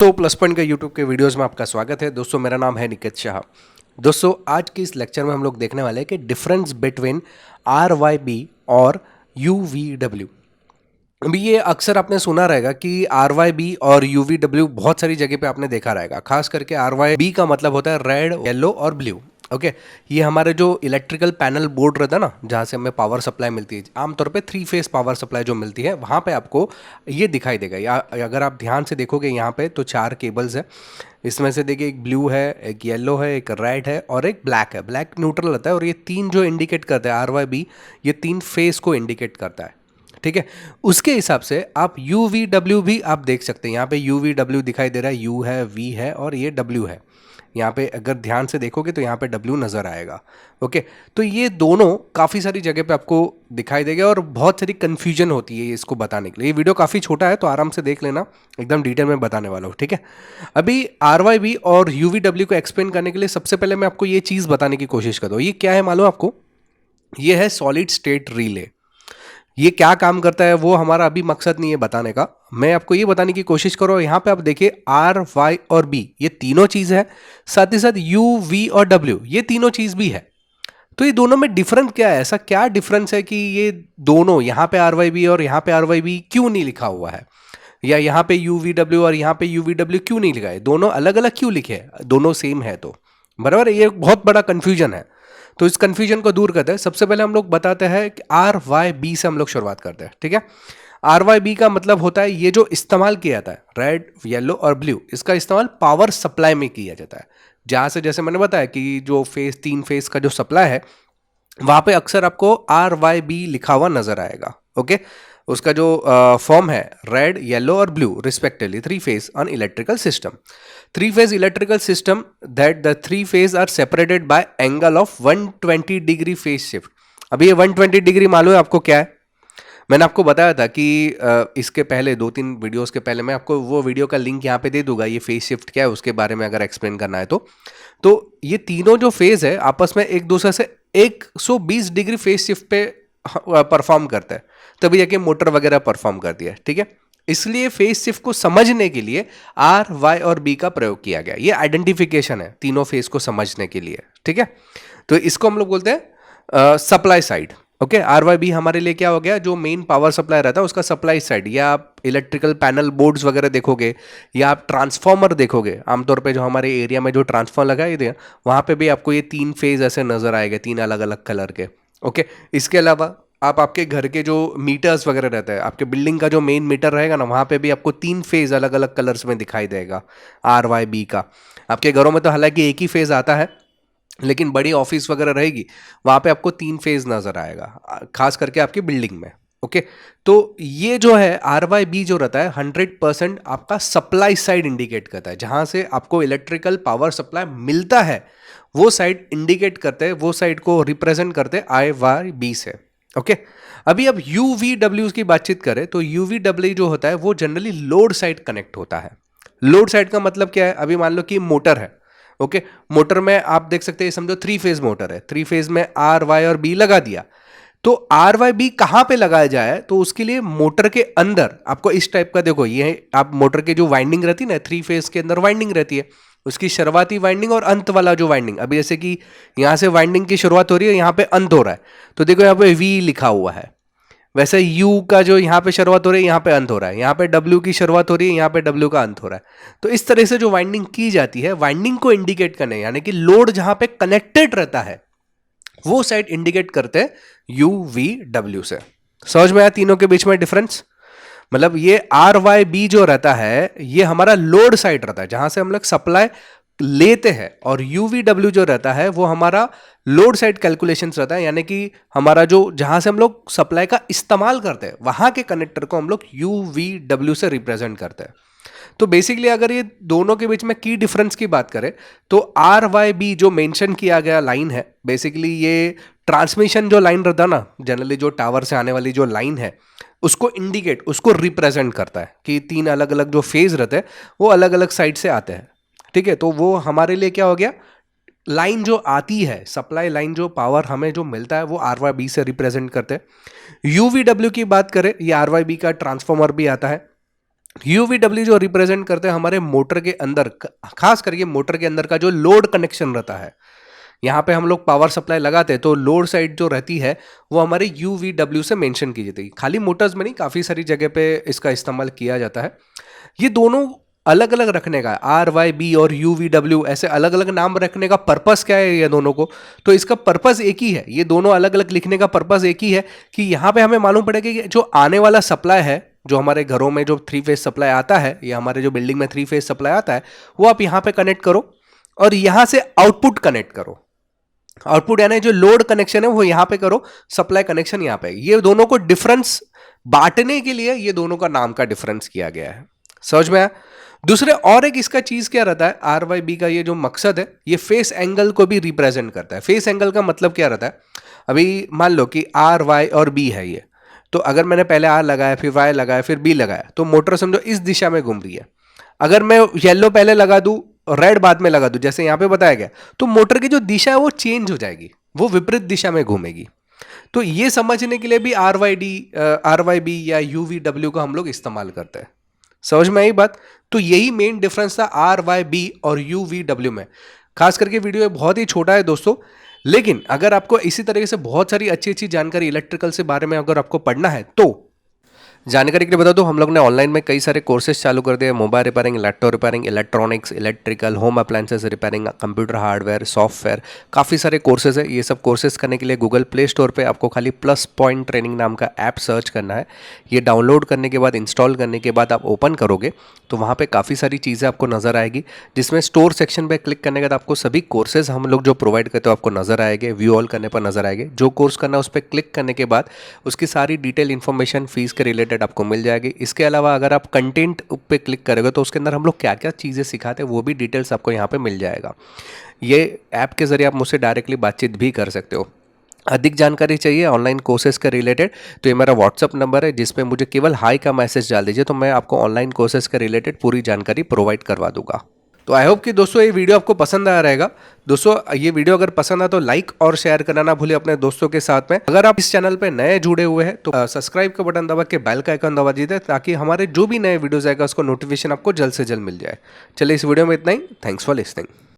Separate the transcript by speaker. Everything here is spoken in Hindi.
Speaker 1: तो प्लस पॉइंट के यूट्यूब के वीडियोस में आपका स्वागत है दोस्तों। मेरा नाम है निकेत शाह। दोस्तों आज के इस लेक्चर में हम लोग देखने वाले हैं कि डिफरेंस बिटवीन RYB और UVW। अभी ये अक्सर आपने सुना रहेगा कि RYB और UVW बहुत सारी जगह पे आपने देखा रहेगा। खास करके RYB का मतलब होता है रेड, येलो और ब्लू। ओके, ये हमारे जो इलेक्ट्रिकल पैनल बोर्ड रहता है ना, जहाँ से हमें पावर सप्लाई मिलती है, आमतौर पे 3 फेस पावर सप्लाई जो मिलती है, वहाँ पे आपको ये दिखाई देगा। या अगर आप ध्यान से देखोगे यहाँ पे तो 4 केबल्स है। इसमें से देखिए एक ब्लू है, एक येलो है, एक रेड है और एक ब्लैक है। ब्लैक न्यूट्रल रहता है और ये 3 जो इंडिकेट करता है RYB, ये 3 फेस को इंडिकेट करता है। ठीक है, उसके हिसाब से आप UVW भी आप देख सकते हैं। यहाँ पे UVW दिखाई दे रहा है, U है, V है और ये W है। यहाँ पे अगर ध्यान से देखोगे तो यहाँ पे W नज़र आएगा। ओके, तो ये दोनों काफ़ी सारी जगह पे आपको दिखाई देगा और बहुत सारी कन्फ्यूजन होती है इसको बताने के लिए। ये वीडियो काफ़ी छोटा है तो आराम से देख लेना, एकदम डिटेल में बताने वाला हूँ। ठीक है, अभी RYB और UVW को एक्सप्लेन करने के लिए सबसे पहले मैं आपको ये चीज़ बताने की कोशिश करता हूँ। ये क्या है मालूम आपको? ये है सॉलिड स्टेट रिले। ये क्या काम करता है वो हमारा अभी मकसद नहीं है बताने का, मैं आपको ये बताने की कोशिश करो। यहाँ पे आप देखिए RY और B ये तीनों चीज़ है, साथ ही साथ UV और W ये तीनों चीज़ भी है। तो ये दोनों में डिफरेंस क्या है? ऐसा क्या डिफरेंस है कि ये दोनों यहाँ पे RYB और यहाँ पे RYB क्यों नहीं लिखा हुआ है, या यहाँ पे UVW और यहाँ पे UVW क्यों नहीं लिखा है? दोनों अलग अलग क्यों लिखे हैं? दोनों सेम है तो बराबर है। ये बहुत बड़ा कंफ्यूजन है, तो इस कंफ्यूजन को दूर करते हैं। सबसे पहले हम लोग बताते हैं कि RYB से हम लोग शुरुआत करते हैं। ठीक है, RYB का मतलब होता है ये जो इस्तेमाल किया जाता है रेड, येलो और ब्लू, इसका इस्तेमाल पावर सप्लाई में किया जाता है। जहाँ से जैसे मैंने बताया कि जो फेस 3 फेस का जो सप्लाई है वहाँ पे अक्सर आपको RYB लिखा हुआ नजर आएगा। ओके, उसका जो फॉर्म है रेड, येलो और blue respectively 3 phase on electrical system. 3 phase electrical system that the 3 phase are separated by angle of 120 degree phase shift. अभी ये 120 डिग्री मालूम है आपको क्या है? मैंने आपको बताया था कि इसके पहले 2-3 वीडियोस के पहले मैं आपको वो वीडियो का लिंक यहाँ पे दे दूंगा। ये फेज शिफ्ट क्या है उसके बारे में अगर एक्सप्लेन करना है तो ये तीनों जो फेज है आपस में एक दूसरे से 120 डिग्री फेज शिफ्ट पे परफॉर्म करता है, तभी जाके मोटर वगैरह परफॉर्म करती है। ठीक है, इसलिए फेज शिफ्ट को समझने के लिए RY और B का प्रयोग किया गया। ये आइडेंटिफिकेशन है तीनों फेज को समझने के लिए। ठीक है, तो इसको हम लोग बोलते हैं सप्लाई साइड। ओके, RYB हमारे लिए क्या हो गया? जो मेन पावर सप्लाई रहता है उसका सप्लाई साइड। या आप इलेक्ट्रिकल पैनल बोर्ड्स वगैरह देखोगे या आप ट्रांसफॉर्मर देखोगे, आमतौर पे जो हमारे एरिया में जो ट्रांसफॉर्मर लगाए थे वहाँ पे भी आपको ये 3 फेज ऐसे नजर आएंगे, 3 अलग अलग कलर के। ओके, इसके अलावा आप आपके घर के जो मीटर्स वगैरह रहते हैं, आपके बिल्डिंग का जो मेन मीटर रहेगा ना, वहाँ पे भी आपको 3 फेज अलग अलग कलर्स में दिखाई देगा RYB का। आपके घरों में तो हालांकि एक ही फेज आता है, लेकिन बड़ी ऑफिस वगैरह रहेगी वहाँ पे आपको 3 फेज नजर आएगा, खास करके आपकी बिल्डिंग में। ओके, तो ये जो है RYB जो रहता है 100% आपका सप्लाई साइड इंडिकेट करता है। जहाँ से आपको इलेक्ट्रिकल पावर सप्लाई मिलता है वो साइड इंडिकेट करते हैं, वो साइड को रिप्रेजेंट करते हैं RYB से। ओके, अभी अब UVW की बातचीत करें तो UVW जो होता है वो जनरली लोड साइड कनेक्ट होता है। लोड साइड का मतलब क्या है? अभी मान लो कि मोटर है। ओके, मोटर में आप देख सकते हैं, समझो 3 फेज मोटर है, 3 फेज में RY और B लगा दिया। तो RYB कहाँ पे लगाया जाए? तो उसके लिए मोटर के अंदर आपको इस टाइप का, देखो ये आप मोटर के जो वाइंडिंग रहती है ना, 3 फेज के अंदर वाइंडिंग रहती है, उसकी शुरुआती वाइंडिंग और अंत वाला जो वाइंडिंग, अभी जैसे कि यहाँ से वाइंडिंग की शुरुआत हो रही है, यहाँ पे अंत हो रहा है, तो देखो यहाँ पे V लिखा हुआ है। वैसे U का जो यहाँ पे शुरुआत हो रही है यहाँ पे अंत हो रहा है, यहाँ पे W की शुरुआत हो रही है यहाँ पे W का अंत हो रहा है। तो इस तरह से जो वाइंडिंग की जाती है, वाइंडिंग को इंडिकेट करने, यानी कि लोड जहां पे कनेक्टेड रहता है वो साइड इंडिकेट करते हैं UVW से। समझ में आया तीनों के बीच में डिफरेंस? मतलब ये RYB जो रहता है ये हमारा लोड साइड रहता है, जहां से हम लोग सप्लाई लेते हैं, और UVW जो रहता है वो हमारा लोड साइड कैलकुलेशंस रहता है, यानी कि हमारा जो जहां से हम लोग सप्लाई का इस्तेमाल करते हैं वहां के कनेक्टर को हम लोग UVW से रिप्रेजेंट करते हैं। तो बेसिकली अगर ये दोनों के बीच में की डिफरेंस की बात करें तो RYB जो मेंशन किया गया लाइन है, बेसिकली ये ट्रांसमिशन जो लाइन रहता है ना, जनरली जो टावर से आने वाली जो लाइन है उसको इंडिकेट, उसको रिप्रेजेंट करता है कि 3 अलग अलग जो फेज रहते हैं वो अलग अलग साइड से आते हैं। ठीक है, तो वो हमारे लिए क्या हो गया? लाइन जो आती है, सप्लाई लाइन, जो पावर हमें जो मिलता है वो RYB से रिप्रेजेंट करते हैं। UVW की बात करें, ये RYB का ट्रांसफॉर्मर भी आता है। UVW जो रिप्रेजेंट करते हैं हमारे मोटर के अंदर, खास करके मोटर के अंदर का जो लोड कनेक्शन रहता है, यहाँ पे हम लोग पावर सप्लाई लगाते हैं तो लोड साइड जो रहती है वो हमारे UVW से मेंशन की जाती है। खाली मोटर्स में नहीं, काफ़ी सारी जगह पे इसका इस्तेमाल किया जाता है। ये दोनों अलग अलग रखने का, RYB और UVW ऐसे अलग अलग नाम रखने का पर्पस क्या है ये दोनों को? तो इसका पर्पस एक ही है, ये दोनों अलग अलग लिखने का पर्पस एक ही है कि यहाँ पे हमें मालूम पड़ेगा कि जो आने वाला सप्लाई है, जो हमारे घरों में जो 3 फेज सप्लाई आता है या हमारे जो बिल्डिंग में 3 फेज सप्लाई आता है, वो आप यहाँ पे कनेक्ट करो और यहाँ से आउटपुट कनेक्ट करो। आउटपुट यानी जो लोड कनेक्शन है वो यहां पे करो, सप्लाई कनेक्शन यहां पे। ये दोनों को डिफरेंस बांटने के लिए ये दोनों का नाम का डिफरेंस किया गया है। समझ में आया? दूसरे और एक इसका चीज क्या रहता है, RYB का ये जो मकसद है, ये फेस एंगल को भी रिप्रेजेंट करता है। फेस एंगल का मतलब क्या रहता है, अभी मान लो कि RY और B है ये, तो अगर मैंने पहले R लगाया, फिर Y लगाया, फिर B लगाया, तो मोटर समझो इस दिशा में घूम रही है। अगर मैं येलो पहले लगा दूं और रेड बाद में लगा दूं, जैसे यहां पे बताया गया, तो मोटर की जो दिशा है वो चेंज हो जाएगी, वो विपरीत दिशा में घूमेगी। तो ये समझने के लिए भी RYB या UVW का हम लोग इस्तेमाल करते हैं। समझ में आई बात? तो यही मेन डिफरेंस था RYB और UVW में। खास करके वीडियो बहुत ही छोटा है दोस्तों, लेकिन अगर आपको इसी तरीके से बहुत सारी अच्छी अच्छी जानकारी इलेक्ट्रिकल से बारे में अगर आपको पढ़ना है, तो जानकारी के लिए बता दूं, हम लोग ने ऑनलाइन में कई सारे कोर्सेज चालू कर दिए। Mobile repairing, laptop repairing, electronics, electrical, home appliances repairing, computer hardware, software, काफ़ी सारे कोर्सेज है। ये सब कोर्सेज करने के लिए गूगल प्ले स्टोर पे आपको खाली प्लस पॉइंट ट्रेनिंग नाम का ऐप सर्च करना है। ये डाउनलोड करने के बाद, इंस्टॉल करने के बाद आप ओपन करोगे तो वहाँ पर काफ़ी सारी चीज़ें आपको नज़र आएगी, जिसमें स्टोर सेक्शन पर क्लिक करने के बाद आपको सभी कोर्सेज हम लोग जो प्रोवाइड करते हो आपको नज़र आएंगे। व्यू ऑल करने पर नज़र आएंगे। जो कोर्स करना है उस पर क्लिक करने के बाद उसकी सारी डिटेल इन्फॉर्मेशन फीस के रिलेटेड आपको मिल जाएगी। इसके अलावा अगर आप कंटेंट पे क्लिक करोगे तो उसके अंदर हम लोग क्या क्या चीज़ें सिखाते हैं वो भी डिटेल्स आपको यहाँ पे मिल जाएगा। ये ऐप के ज़रिए आप मुझसे डायरेक्टली बातचीत भी कर सकते हो। अधिक जानकारी चाहिए ऑनलाइन कोर्सेज के रिलेटेड तो ये मेरा व्हाट्सअप नंबर है, जिस पे मुझे केवल हाई का मैसेज डाल दीजिए, तो मैं आपको ऑनलाइन कोर्सेज के रिलेटेड पूरी जानकारी प्रोवाइड करवा दूंगा। तो आई होप कि दोस्तों ये वीडियो आपको पसंद आया रहेगा। दोस्तों ये वीडियो अगर पसंद आए तो लाइक और शेयर करना ना भूलिए अपने दोस्तों के साथ में। अगर आप इस चैनल पे नए जुड़े हुए हैं तो सब्सक्राइब का बटन दबा के बेल का आइकन दबा दीजिए, ताकि हमारे जो भी नए वीडियोस आएगा उसको नोटिफिकेशन आपको जल्द से जल्द मिल जाए। चलिए इस वीडियो में इतना ही। Thanks for listening.